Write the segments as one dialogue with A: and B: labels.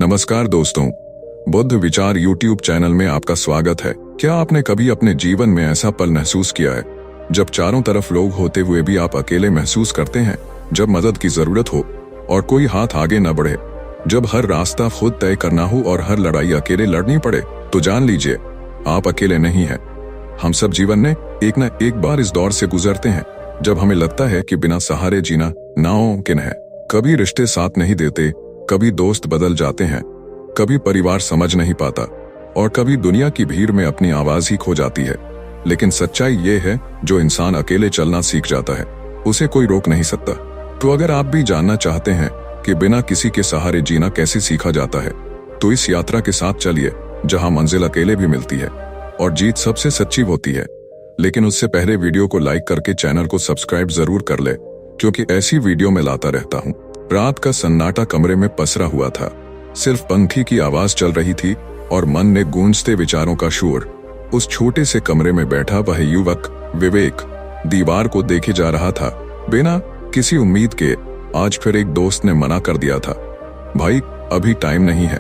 A: नमस्कार दोस्तों, बुद्ध विचार यूट्यूब चैनल में आपका स्वागत है। क्या आपने कभी अपने जीवन में ऐसा पल महसूस किया है जब चारों तरफ लोग होते हुए भी आप अकेले महसूस करते हैं? जब मदद की जरूरत हो और कोई हाथ आगे न बढ़े, जब हर रास्ता खुद तय करना हो और हर लड़ाई अकेले लड़नी पड़े, तो जान लीजिए आप अकेले नहीं हैं। हम सब जीवन में एक न एक बार इस दौर से गुजरते हैं जब हमें लगता है कि बिना सहारे जीना नामुमकिन है। कभी रिश्ते साथ नहीं देते, कभी दोस्त बदल जाते हैं, कभी परिवार समझ नहीं पाता और कभी दुनिया की भीड़ में अपनी आवाज ही खो जाती है। लेकिन सच्चाई ये है, जो इंसान अकेले चलना सीख जाता है उसे कोई रोक नहीं सकता। तो अगर आप भी जानना चाहते हैं कि बिना किसी के सहारे जीना कैसे सीखा जाता है, तो इस यात्रा के साथ चलिए जहां मंजिल अकेले भी मिलती है और जीत सबसे सच्ची होती है। लेकिन उससे पहले वीडियो को लाइक करके चैनल को सब्सक्राइब जरूर कर ले, क्योंकि ऐसी वीडियो में लाता रहता हूँ। रात का सन्नाटा कमरे में पसरा हुआ था। सिर्फ पंखी की आवाज चल रही थी और मन में गूंजते विचारों का शोर। उस छोटे से कमरे में बैठा वह युवक विवेक दीवार को देखे जा रहा था, बिना किसी उम्मीद के। आज फिर एक दोस्त ने मना कर दिया था, भाई अभी टाइम नहीं है,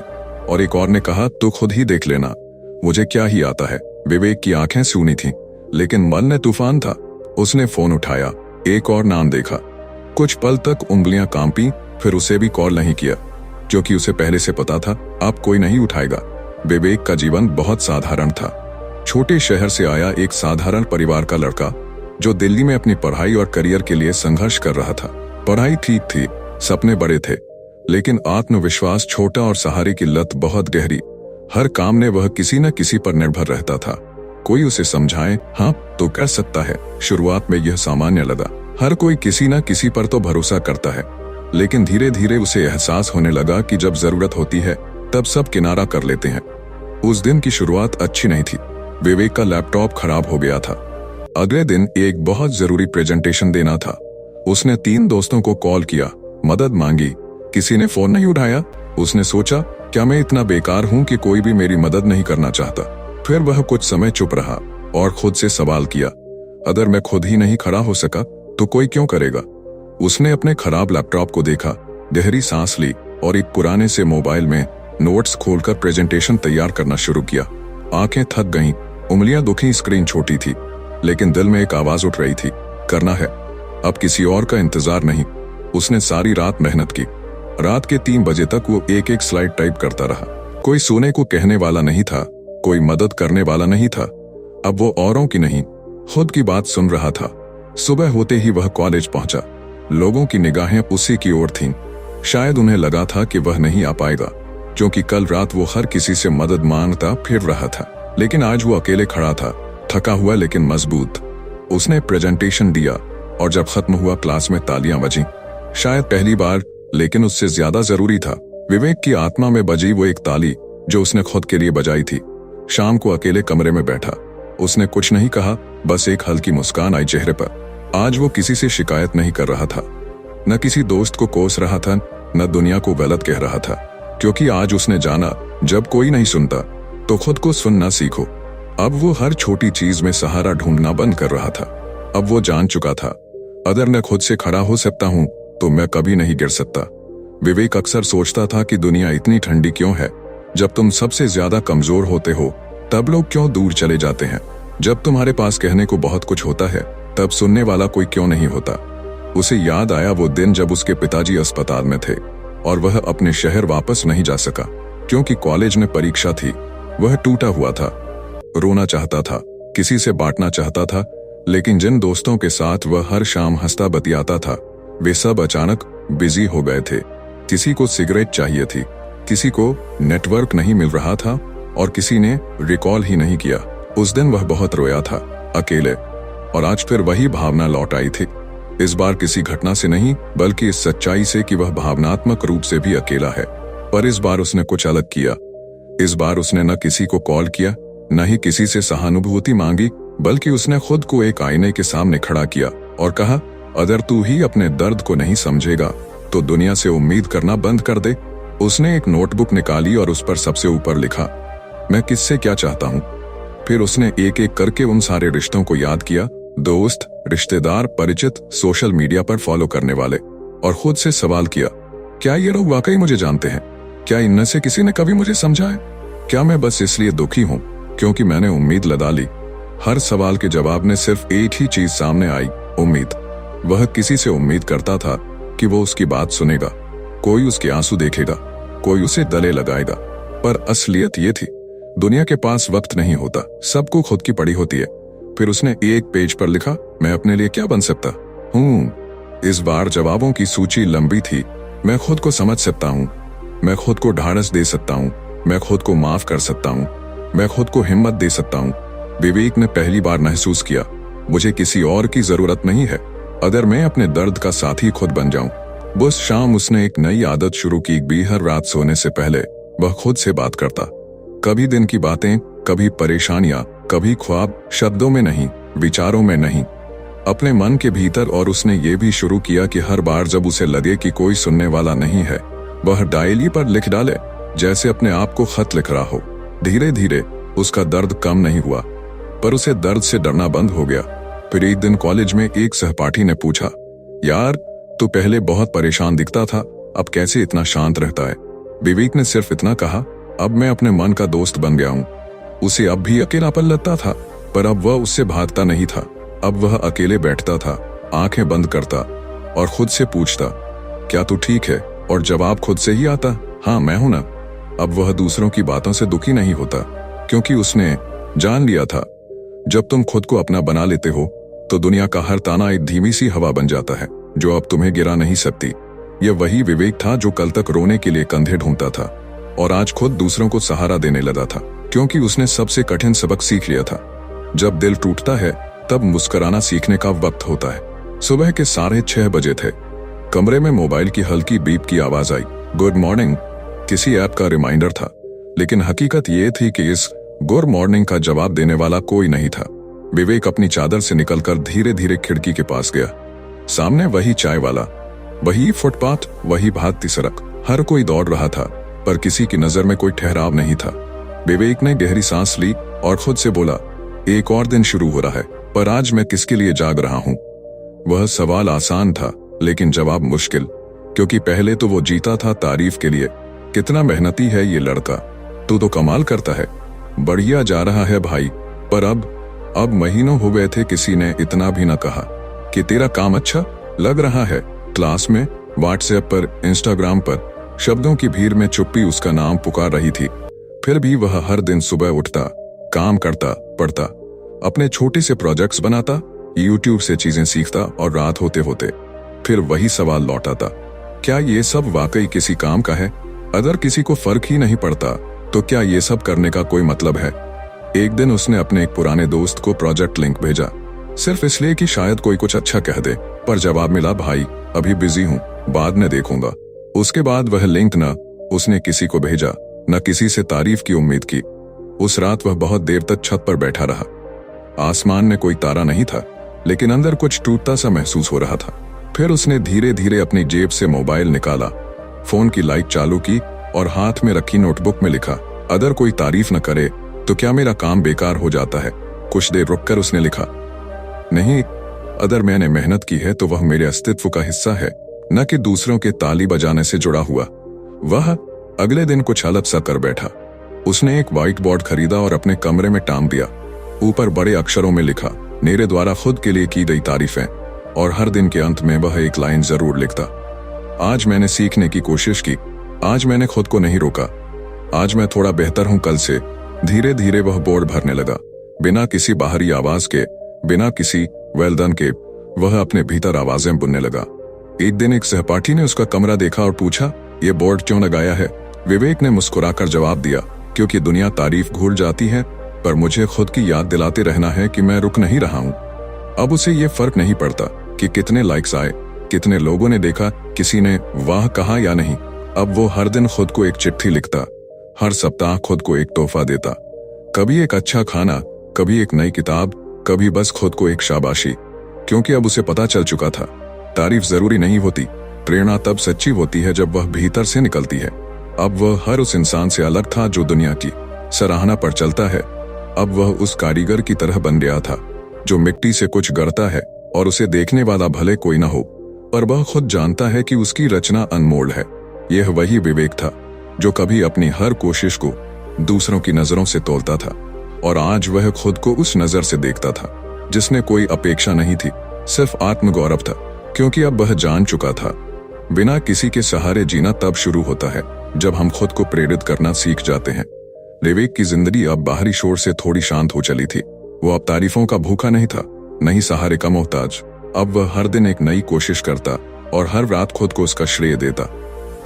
A: और एक और ने कहा तू खुद ही देख लेना, मुझे क्या ही आता है। विवेक की आंखें सूनी थीं, लेकिन मन में तूफान था। उसने फोन उठाया, एक और नाम देखा। कुछ पल तक उंगलियां कांपी, फिर उसे भी कॉल नहीं किया, क्योंकि उसे पहले से पता था अब कोई नहीं उठाएगा। विवेक का जीवन बहुत साधारण था। छोटे शहर से आया एक साधारण परिवार का लड़का, जो दिल्ली में अपनी पढ़ाई और करियर के लिए संघर्ष कर रहा था। पढ़ाई ठीक थी, सपने बड़े थे, लेकिन आत्मविश्वास छोटा और सहारे की लत बहुत गहरी। हर काम में वह किसी न किसी पर निर्भर रहता था। कोई उसे समझाए, हाँ तो कर सकता है। शुरुआत में यह सामान्य लगा, हर कोई किसी न किसी पर तो भरोसा करता है। लेकिन धीरे धीरे उसे एहसास होने लगा कि जब जरूरत होती है तब सब किनारा कर लेते हैं। उस दिन की शुरुआत अच्छी नहीं थी। विवेक का लैपटॉप खराब हो गया था। अगले दिन एक बहुत जरूरी प्रेजेंटेशन देना था। उसने 3 दोस्तों को कॉल किया, मदद मांगी, किसी ने फोन नहीं उठाया। उसने सोचा, क्या मैं इतना बेकार हूं कि कोई भी मेरी मदद नहीं करना चाहता? फिर वह कुछ समय चुप रहा और खुद से सवाल किया, अगर मैं खुद ही नहीं खड़ा हो सका तो कोई क्यों करेगा? उसने अपने खराब लैपटॉप को देखा, गहरी सांस ली और एक पुराने से मोबाइल में नोट्स खोलकर प्रेजेंटेशन तैयार करना शुरू किया। आंखें थक गईं, उंगलियां दुखी, स्क्रीन छोटी थी, लेकिन दिल में एक आवाज उठ रही थी, करना है, अब किसी और का इंतजार नहीं। उसने सारी रात मेहनत की। रात के 3 बजे तक वो एक एक स्लाइड टाइप करता रहा। कोई सुनने को कहने वाला नहीं था, कोई मदद करने वाला नहीं था। अब वो औरों की नहीं, खुद की बात सुन रहा था। सुबह होते ही वह कॉलेज पहुंचा। लोगों की निगाहें उसी की ओर थीं। शायद उन्हें लगा था कि वह नहीं आ पाएगा, क्योंकि कल रात वो हर किसी से मदद मांगता फिर रहा था। लेकिन आज वो अकेले खड़ा था, थका हुआ लेकिन मजबूत। उसने प्रेजेंटेशन दिया और जब खत्म हुआ क्लास में तालियां बजीं। शायद पहली बार, लेकिन उससे ज्यादा जरूरी था। विवेक की आत्मा में बजी वो एक ताली जो उसने खुद के लिए बजाई थी। शाम को अकेले कमरे में बैठा, उसने कुछ नहीं कहा, बस एक हल्की मुस्कान आई चेहरे पर। आज वो किसी से शिकायत नहीं कर रहा था, न किसी दोस्त को कोस रहा था, न दुनिया को गलत कह रहा था, क्योंकि आज उसने जाना, जब कोई नहीं सुनता तो खुद को सुनना सीखो। अब वो हर छोटी चीज में सहारा ढूंढना बंद कर रहा था। अब वो जान चुका था, अगर मैं खुद से खड़ा हो सकता हूं तो मैं कभी नहीं गिर सकता। विवेक अक्सर सोचता था कि दुनिया इतनी ठंडी क्यों है? जब तुम सबसे ज्यादा कमजोर होते हो तब लोग क्यों दूर चले जाते हैं? जब तुम्हारे पास कहने को बहुत कुछ होता है तब सुनने वाला कोई क्यों नहीं होता? उसे याद आया वो दिन जब उसके पिताजी अस्पताल में थे और वह अपने शहर वापस नहीं जा सका, क्योंकि कॉलेज में परीक्षा थी। वह टूटा हुआ था, रोना चाहता था, किसी से बांटना चाहता था, लेकिन जिन दोस्तों के साथ वह हर शाम हंसता बतियाता था, वे सब अचानक बिजी हो गए थे। किसी को सिगरेट चाहिए थी, किसी को नेटवर्क नहीं मिल रहा था और किसी ने रिकॉल ही नहीं किया। उस दिन वह बहुत रोया था, अकेले, और आज फिर वही भावना लौट आई थी। इस बार किसी घटना से नहीं, बल्कि इस सच्चाई से कि वह भावनात्मक रूप से भी अकेला है। पर इस बार उसने कुछ अलग किया। इस बार उसने न किसी को कॉल किया, न ही किसी से सहानुभूति मांगी, बल्कि उसने खुद को एक आईने के सामने खड़ा किया और कहा, अगर तू ही अपने दर्द को नहीं समझेगा तो दुनिया से उम्मीद करना बंद कर दे। उसने एक नोटबुक निकाली और उस पर सबसे ऊपर लिखा, मैं किससे क्या चाहता हूँ। फिर उसने एक एक करके उन सारे रिश्तों को याद किया, दोस्त, रिश्तेदार, परिचित, सोशल मीडिया पर फॉलो करने वाले, और खुद से सवाल किया, क्या ये लोग वाकई मुझे जानते हैं? क्या इनमें से किसी ने कभी मुझे समझा है? क्या मैं बस इसलिए दुखी हूं क्योंकि मैंने उम्मीद लगा ली? हर सवाल के जवाब में सिर्फ एक ही चीज सामने आई, उम्मीद। वह किसी से उम्मीद करता था कि वो उसकी बात सुनेगा, कोई उसके आंसू देखेगा, कोई उसे गले लगाएगा। पर असलियत ये थी, दुनिया के पास वक्त नहीं होता, सबको खुद की पड़ी होती है। फिर उसने एक पेज पर लिखा, मैं अपने लिए क्या बन सकता हूँ। इस बार जवाबों की सूची लंबी थी। मैं खुद को समझ सकता हूँ, मैं खुद को ढाढ़स दे सकता हूँ, मैं खुद को माफ कर सकता हूँ, मैं खुद को हिम्मत दे सकता हूँ। विवेक ने पहली बार महसूस किया, मुझे किसी और की जरूरत नहीं है अगर मैं अपने दर्द का साथी खुद बन जाऊं। उस शाम उसने एक नई आदत शुरू की। हर रात सोने से पहले वह खुद से बात करता। कभी दिन की बातें, कभी परेशानियां, कभी ख्वाब, शब्दों में नहीं, विचारों में नहीं, अपने मन के भीतर। और उसने ये भी शुरू किया कि हर बार जब उसे लगे कि कोई सुनने वाला नहीं है, वह डायरी पर लिख डाले, जैसे अपने आप को खत लिख रहा हो। धीरे धीरे उसका दर्द कम नहीं हुआ, पर उसे दर्द से डरना बंद हो गया। फिर एक दिन कॉलेज में एक सहपाठी ने पूछा, यार तू पहले बहुत परेशान दिखता था, अब कैसे इतना शांत रहता है? विवेक ने सिर्फ इतना कहा, अब मैं अपने मन का दोस्त बन गया हूँ। उसे अब भी अकेलापन लगता था, पर अब वह उससे भागता नहीं था। अब वह अकेले बैठता था, आंखें बंद करता और खुद से पूछता, क्या तू ठीक है? और जवाब खुद से ही आता, हाँ मैं हूं ना। अब वह दूसरों की बातों से दुखी नहीं होता, क्योंकि उसने जान लिया था, जब तुम खुद को अपना बना लेते हो तो दुनिया का हर ताना एक धीमी सी हवा बन जाता है, जो अब तुम्हें गिरा नहीं सकती। यह वही विवेक था जो कल तक रोने के लिए कंधे ढूंढता था और आज खुद दूसरों को सहारा देने लगा था, क्योंकि उसने सबसे कठिन सबक सीख लिया था। जब दिल टूटता है तब मुस्कुराना सीखने का वक्त होता है। सुबह के 6:30 बजे थे। कमरे में मोबाइल की हल्की बीप की आवाज आई। गुड मॉर्निंग किसी ऐप का रिमाइंडर था, लेकिन हकीकत ये थी कि इस गुड मॉर्निंग का जवाब देने वाला कोई नहीं था। विवेक अपनी चादर से निकलकर धीरे धीरे खिड़की के पास गया। सामने वही चाय वाला, वही फुटपाथ, वही भागती सड़क। हर कोई दौड़ रहा था, पर किसी की नजर में कोई ठहराव नहीं था। विवेक ने गहरी सांस ली और खुद से बोला, एक और दिन शुरू हो रहा है, पर आज मैं किसके लिए जाग रहा हूँ? वह सवाल आसान था, लेकिन जवाब मुश्किल, क्योंकि पहले तो वो जीता था तारीफ के लिए। कितना मेहनती है ये लड़का, तू तो कमाल करता है, बढ़िया जा रहा है भाई। पर अब महीनों हो गए थे किसी ने इतना भी न कहा कि तेरा काम अच्छा लग रहा है। क्लास में, व्हाट्सएप पर, इंस्टाग्राम पर शब्दों की भीड़ में चुप्पी उसका नाम पुकार रही थी। फिर भी वह हर दिन सुबह उठता, काम करता, पढ़ता, अपने छोटे से प्रोजेक्ट्स बनाता, यूट्यूब से चीजें सीखता और रात होते होते फिर वही सवाल लौट आता, क्या ये सब वाकई किसी काम का है? अगर किसी को फर्क ही नहीं पड़ता तो क्या ये सब करने का कोई मतलब है? एक दिन उसने अपने एक पुराने दोस्त को प्रोजेक्ट लिंक भेजा, सिर्फ इसलिए कि शायद कोई कुछ अच्छा कह दे, पर जवाब मिला, भाई अभी बिजी हूँ, बाद में देखूंगा। उसके बाद वह लिंक न उसने किसी को भेजा, न किसी से तारीफ की उम्मीद की। उस रात वह बहुत देर तक छत पर बैठा रहा। आसमान में कोई तारा नहीं था, लेकिन अंदर कुछ टूटता सा महसूस हो रहा था। फिर उसने धीरे धीरे अपनी जेब से मोबाइल निकाला, फोन की लाइट चालू की और हाथ में रखी नोटबुक में लिखा, अगर कोई तारीफ न करे तो क्या मेरा काम बेकार हो जाता है? कुछ देर रुककर उसने लिखा, नहीं, अगर मैंने मेहनत की है तो वह मेरे अस्तित्व का हिस्सा है, न कि दूसरों के ताली बजाने से जुड़ा हुआ। वह अगले दिन कुछ अलग सा कर बैठा। उसने एक व्हाइट बोर्ड खरीदा और अपने कमरे में टांग दिया। ऊपर बड़े अक्षरों में लिखा, मेरे द्वारा खुद के लिए की गई तारीफें। और हर दिन के अंत में वह एक लाइन जरूर लिखता, आज मैंने सीखने की कोशिश की, आज मैंने खुद को नहीं रोका, आज मैं थोड़ा बेहतर हूं कल से। धीरे धीरे वह बोर्ड भरने लगा, बिना किसी बाहरी आवाज के, बिना किसी वेल डन के। वह अपने भीतर आवाजें बुनने लगा। एक दिन एक सहपाठी ने उसका कमरा देखा और पूछा, ये बोर्ड क्यों लगाया है? विवेक ने मुस्कुराकर जवाब दिया, क्योंकि दुनिया तारीफ भूल जाती है, पर मुझे खुद की याद दिलाते रहना है कि मैं रुक नहीं रहा हूं। अब उसे ये फर्क नहीं पड़ता कि कितने लाइक्स आए, कितने लोगों ने देखा, किसी ने वाह कहा या नहीं। अब वो हर दिन खुद को एक चिट्ठी लिखता, हर सप्ताह खुद को एक तोहफा देता, कभी एक अच्छा खाना, कभी एक नई किताब, कभी बस खुद को एक शाबाशी। क्योंकि अब उसे पता चल चुका था, तारीफ जरूरी नहीं होती, प्रेरणा तब सच्ची होती है जब वह भीतर से निकलती है। अब वह हर उस इंसान से अलग था जो दुनिया की सराहना पर चलता है। अब वह उस कारीगर की तरह बन गया था जो मिट्टी से कुछ गढ़ता है और उसे देखने वाला भले कोई ना हो, पर वह खुद जानता है कि उसकी रचना अनमोल है। यह वही विवेक था जो कभी अपनी हर कोशिश को दूसरों की नजरों से तोलता था, और आज वह खुद को उस नजर से देखता था जिसने कोई अपेक्षा नहीं थी, सिर्फ आत्मगौरव था, क्योंकि अब वह जान चुका था बिना किसी के सहारे जीना तब शुरू होता है जब हम खुद को प्रेरित करना सीख जाते हैं। विवेक की जिंदगी अब बाहरी शोर से थोड़ी शांत हो चली थी। वो अब तारीफों का भूखा नहीं था, नहीं सहारे का मोहताज। अब वह हर दिन एक नई कोशिश करता और हर रात खुद को उसका श्रेय देता।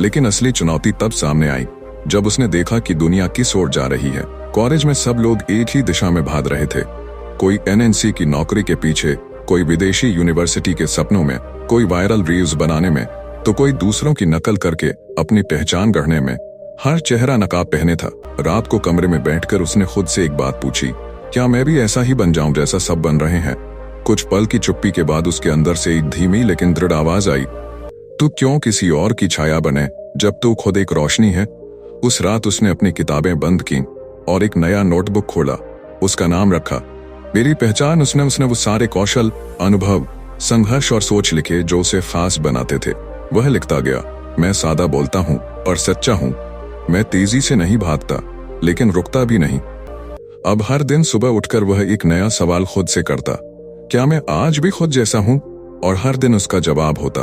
A: लेकिन असली चुनौती तब सामने आई जब उसने देखा कि दुनिया किस ओर जा रही है। कॉलेज में सब लोग एक ही दिशा में भाग रहे थे, कोई एनएनसी की नौकरी के पीछे, कोई विदेशी यूनिवर्सिटी के सपनों में, कोई वायरल रील्स बनाने में, तो कोई दूसरों की नकल करके अपनी पहचान गढ़ने में। हर चेहरा नकाब पहने था। रात को कमरे में बैठकर उसने खुद से एक बात पूछी, क्या मैं भी ऐसा ही बन जाऊं जैसा सब बन रहे हैं? कुछ पल की चुप्पी के बाद उसके अंदर से एक धीमी लेकिन दृढ़ आवाज आई, तू क्यों किसी और की छाया बने जब तू खुद एक रोशनी है? उस रात उसने अपनी किताबें बंद की और एक नया नोटबुक खोला। उसका नाम रखा मेरी पहचान। उसने वो सारे कौशल, अनुभव, संघर्ष और सोच लिखे जो उसे खास बनाते थे। वह लिखता गया, मैं सादा बोलता हूँ पर सच्चा हूँ। मैं तेजी से नहीं भागता लेकिन रुकता भी नहीं। अब हर दिन सुबह उठकर वह एक नया सवाल खुद से करता, क्या मैं आज भी खुद जैसा हूँ? और हर दिन उसका जवाब होता,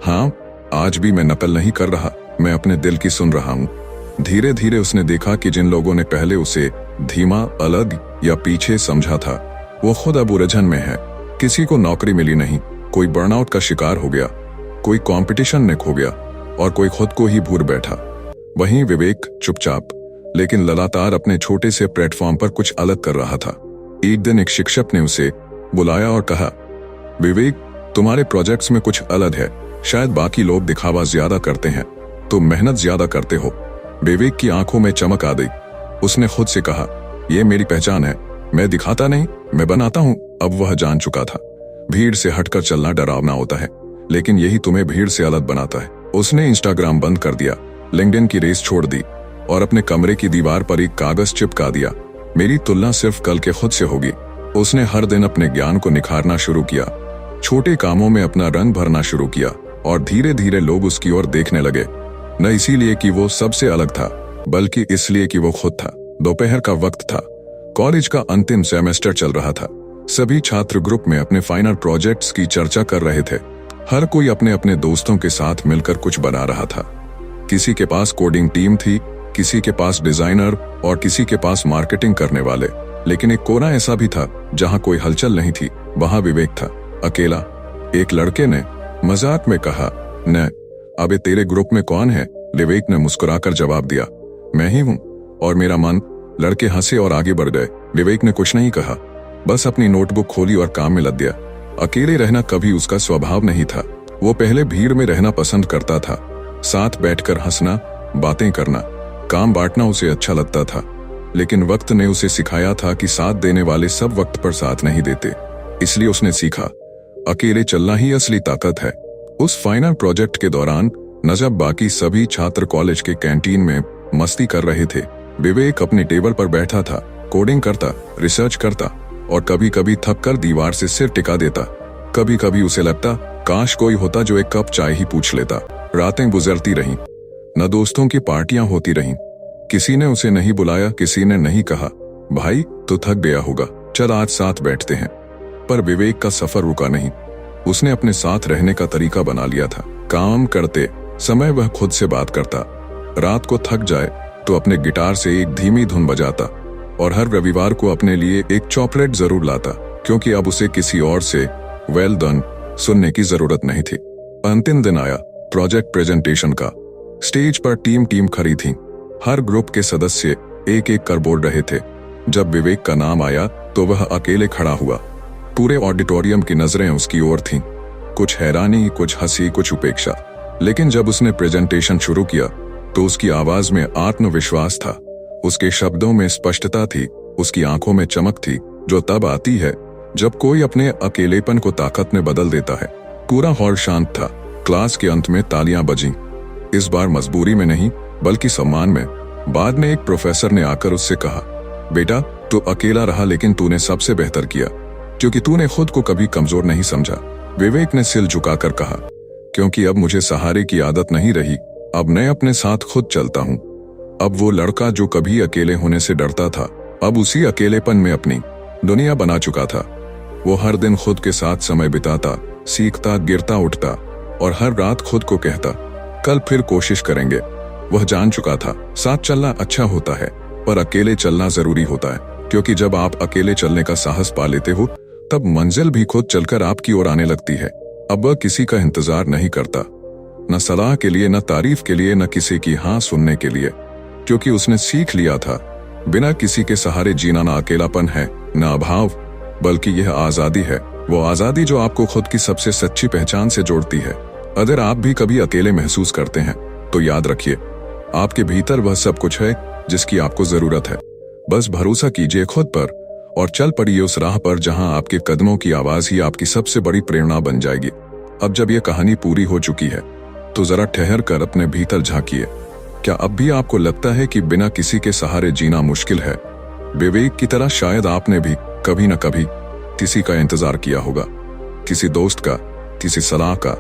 A: हाँ, आज भी मैं नकल नहीं कर रहा, मैं अपने दिल की सुन रहा हूँ। धीरे धीरे उसने देखा कि जिन लोगों ने पहले उसे धीमा, अलग या पीछे समझा था, वो खुद अब उलझन में है। किसी को नौकरी मिली नहीं, कोई बर्नआउट का शिकार हो गया, कोई कंपटीशन में खो गया और कोई खुद को ही भूल बैठा। वहीं विवेक चुपचाप लेकिन लगातार अपने छोटे से प्लेटफॉर्म पर कुछ अलग कर रहा था। एक दिन एक शिक्षक ने उसे बुलाया और कहा, विवेक, तुम्हारे प्रोजेक्ट्स में कुछ अलग है। शायद बाकी लोग दिखावा ज्यादा करते हैं, तुम मेहनत ज्यादा करते हो। विवेक की आंखों में चमक आ गई। उसने खुद से कहा, यह मेरी पहचान है, मैं दिखाता नहीं, मैं बनाता हूं। अब वह जान चुका था, भीड़ से हटकर चलना डरावना होता है, लेकिन यही तुम्हें भीड़ से अलग बनाता है। उसने इंस्टाग्राम बंद कर दिया, लिंक्डइन की रेस छोड़ दी और अपने कमरे की दीवार पर एक कागज चिपका दिया, मेरी तुलना सिर्फ कल के खुद से होगी। उसने हर दिन अपने ज्ञान को निखारना शुरू किया, छोटे कामों में अपना रंग भरना शुरू किया और धीरे धीरे लोग उसकी ओर देखने लगे, न इसीलिए कि वो सबसे अलग था, बल्कि इसलिए कि वो खुद था। दोपहर का वक्त था, कॉलेज का अंतिम सेमेस्टर चल रहा था। सभी छात्र ग्रुप में अपने फाइनल प्रोजेक्ट्स की चर्चा कर रहे थे। हर कोई अपने अपने दोस्तों के साथ मिलकर कुछ बना रहा था। किसी के पास कोडिंग टीम थी, किसी के पास डिजाइनर और किसी के पास मार्केटिंग करने वाले। लेकिन एक कोना ऐसा भी था जहां कोई हलचल नहीं थी। वहां विवेक था, अकेला। एक लड़के ने मजाक में कहा, न, अबे तेरे ग्रुप में कौन है? विवेक ने मुस्कुराकर जवाब दिया, मैं ही हूं और मेरा मन। लड़के हंसे और आगे बढ़ गए। विवेक ने कुछ नहीं कहा, बस अपनी नोटबुक खोली और काम में लग गया। अकेले रहना कभी उसका स्वभाव नहीं था। वो पहले भीड़ में रहना पसंद करता था, साथ बैठकर हंसना, बातें करना, काम बांटना उसे अच्छा लगता था। लेकिन वक्त ने उसे सिखाया था कि साथ देने वाले सब वक्त पर साथ नहीं देते। इसलिए उसने सीखा, अकेले चलना ही असली ताकत है। उस फाइनल प्रोजेक्ट के दौरान न जब बाकी सभी छात्र कॉलेज के कैंटीन में मस्ती कर रहे थे, विवेक अपने टेबल पर बैठा था, कोडिंग करता, रिसर्च करता और कभी कभी थक कर दीवार से सिर टिका देता। कभी कभी उसे लगता, काश कोई होता जो एक कप चाय ही पूछ लेता। रातें गुजरती रहीं, न दोस्तों की पार्टियां होती रहीं। किसी ने उसे नहीं बुलाया, किसी ने नहीं कहा, भाई तो थक गया होगा, चल आज साथ बैठते हैं। पर विवेक का सफर रुका नहीं। उसने अपने साथ रहने का तरीका बना लिया था। काम करते समय वह खुद से बात करता, रात को थक जाए तो अपने गिटार से एक धीमी धुन बजाता और हर रविवार को अपने लिए एक चॉकलेट जरूर लाता, क्योंकि अब उसे किसी और से वेल डन सुनने की जरूरत नहीं थी। अंतिम दिन आया, प्रोजेक्ट प्रेजेंटेशन का। स्टेज पर टीम खड़ी थी। हर ग्रुप के सदस्य एक एक कर बोल रहे थे। जब विवेक का नाम आया तो वह अकेले खड़ा हुआ। पूरे ऑडिटोरियम की नजरें उसकी ओर थीं। कुछ हैरानी, कुछ हंसी, कुछ उपेक्षा। लेकिन जब उसने प्रेजेंटेशन शुरू किया तो उसकी आवाज में आत्मविश्वास था, उसके शब्दों में स्पष्टता थी, उसकी आंखों में चमक थी, जो तब आती है जब कोई अपने अकेलेपन को ताकत में बदल देता है। पूरा हॉल शांत था। क्लास के अंत में तालियां बजीं। इस बार मजबूरी में नहीं बल्कि सम्मान में। बाद में एक प्रोफेसर ने आकर उससे कहा, बेटा तू अकेला रहा लेकिन तूने सबसे बेहतर किया, क्योंकि तूने खुद को कभी कमजोर नहीं समझा। विवेक ने सिर झुकाकर कहा, क्योंकि अब मुझे सहारे की आदत नहीं रही, अब मैं अपने साथ खुद चलता हूँ। अब वो लड़का जो कभी अकेले होने से डरता था, अब उसी अकेलेपन में अपनी दुनिया बना चुका था। वो हर दिन खुद के साथ समय बिताता, सीखता, गिरता उठता और हर रात खुद को कहता, कल फिर कोशिश करेंगे। वह जान चुका था, साथ चलना अच्छा होता है, पर अकेले चलना जरूरी होता है, क्योंकि जब आप अकेले चलने का साहस पा लेते हो, तब मंजिल भी खुद चलकर आपकी ओर आने लगती है। अब वह किसी का इंतजार नहीं करता, न सलाह के लिए, न तारीफ के लिए, न किसी की हाँ सुनने के लिए, क्योंकि उसने सीख लिया था, बिना किसी के सहारे जीना न अकेलापन है, न अभाव, बल्कि यह आजादी है। वो आजादी जो आपको खुद की सबसे सच्ची पहचान से जोड़ती है। अगर आप भी कभी अकेले महसूस करते हैं, तो याद रखिए, आपके भीतर वह सब कुछ है जिसकी आपको जरूरत है। बस भरोसा कीजिए खुद पर और चल पड़िए उस राह पर जहां आपके कदमों की आवाज ही आपकी सबसे बड़ी प्रेरणा बन जाएगी। अब जब यह कहानी पूरी हो चुकी है, तो जरा ठहर कर अपने भीतर झांकिए। क्या अब भी आपको लगता है कि बिना किसी के सहारे जीना मुश्किल है? विवेक की तरह शायद आपने भी कभी न कभी किसी का इंतजार किया होगा, किसी दोस्त का, किसी सलाह का,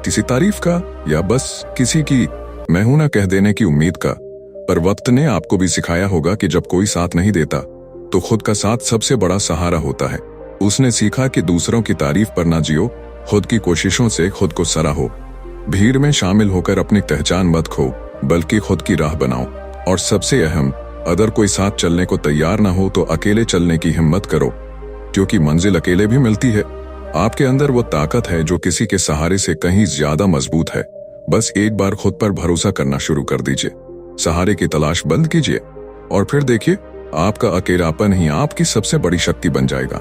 A: किसी तारीफ का, या बस किसी की मैं हूं ना कह देने की उम्मीद का। पर वक्त ने आपको भी सिखाया होगा कि जब कोई साथ नहीं देता, तो खुद का साथ सबसे बड़ा सहारा होता है। उसने सीखा कि दूसरों की तारीफ पर ना जियो, खुद की कोशिशों से खुद को सराहो। भीड़ में शामिल होकर अपनी पहचान मत खो, बल्कि खुद की राह बनाओ। और सबसे अहम, अगर कोई साथ चलने को तैयार ना हो, तो अकेले चलने की हिम्मत करो, क्योंकि मंजिल अकेले भी मिलती है। आपके अंदर वो ताकत है जो किसी के सहारे से कहीं ज्यादा मजबूत है। बस एक बार खुद पर भरोसा करना शुरू कर दीजिए, सहारे की तलाश बंद कीजिए, और फिर देखिए, आपका अकेलापन ही आपकी सबसे बड़ी शक्ति बन जाएगा।